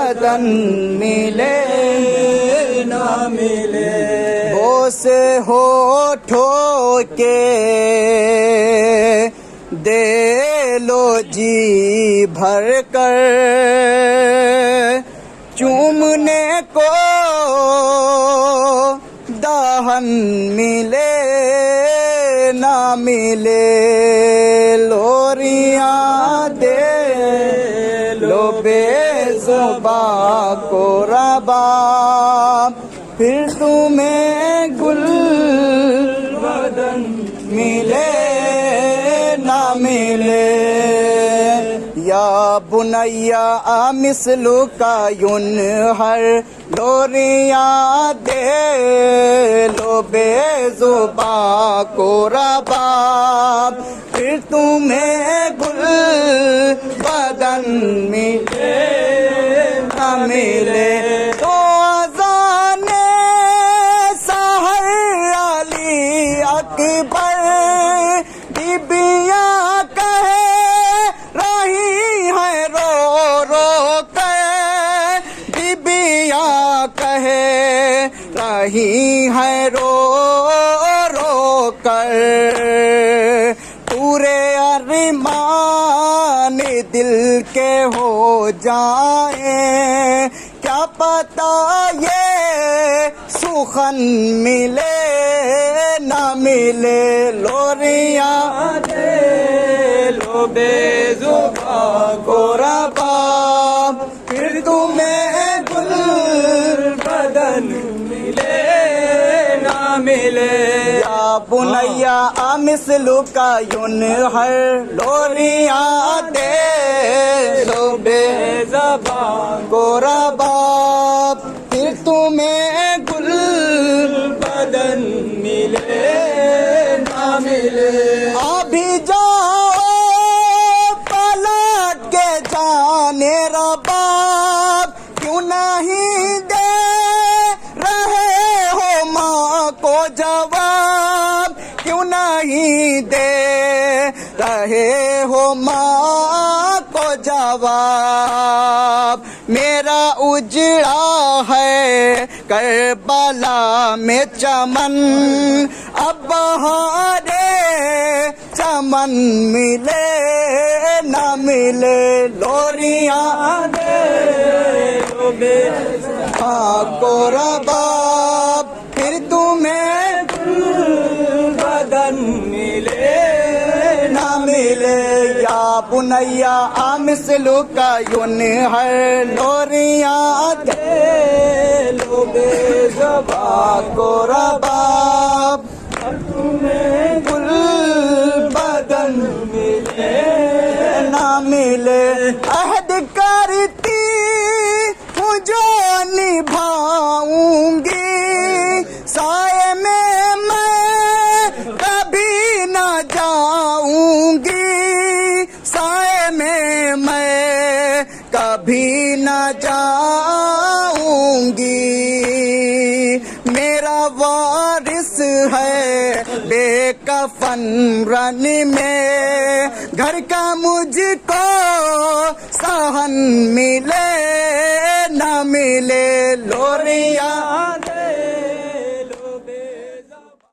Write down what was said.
بدن ملے نہ ملے، بوسے ہونٹوں کے دے لو جی بھر کر، چومنے کو دہن ملے نہ ملے، لوریاں دے لو بے زباں کو رباب، پھر تمہیں گل بدن ملے نہ ملے، یا بنیا مثلک ینہر، لوریاں دے لو بے زباں کو رباب، پھر تمہیں گل بدن ملے نہ ملے، تو اذان سحر علی اکبر بیبیاں کہہ رہی ہیں رو رو کر، بیبیاں کہہ رہی ہیں رو رو کر، پورے ارمان دل کے ہو جائیں، کیا پتہ یہ سخن ملے نہ ملے، لوریاں دے لو بے زباں کو رباب، پھر تمہیں گل بدن ملے نہ ملے، یا بنیا مثلک ینہر، لوریاں دے لو بے زباں کو رباب، پھر تمہیں گل بدن ملے نہ ملے، ابھی جاؤ پلٹ کے جانے رباب، کیوں نہیں دے رہے ہو ماں کو جواب، کیوں نہیں دے رہے ہو ماں کو جواب، میرا اجڑا ہے کربلا میں چمن، اب بہارے چمن ملے نہ ملے، لوریاں دے لو بے زباں کو رباب، پھر تمہیں بدن ملے نہ ملے، یا بنیا مثلک ینہر، لوریاں دے لو بے زباں کو رباب، تمہیں گل بدن ملے نہ ملے، عہد کرتی ہوں جو نبھاؤں گی، سائے میں کبھی نہ جاؤں گی، سائے میں کبھی نہ جاؤں گی، میرا وارث ہے بے کفن رن میں، گھر کا مجھ کو صحن ملے نہ ملے، لوریاں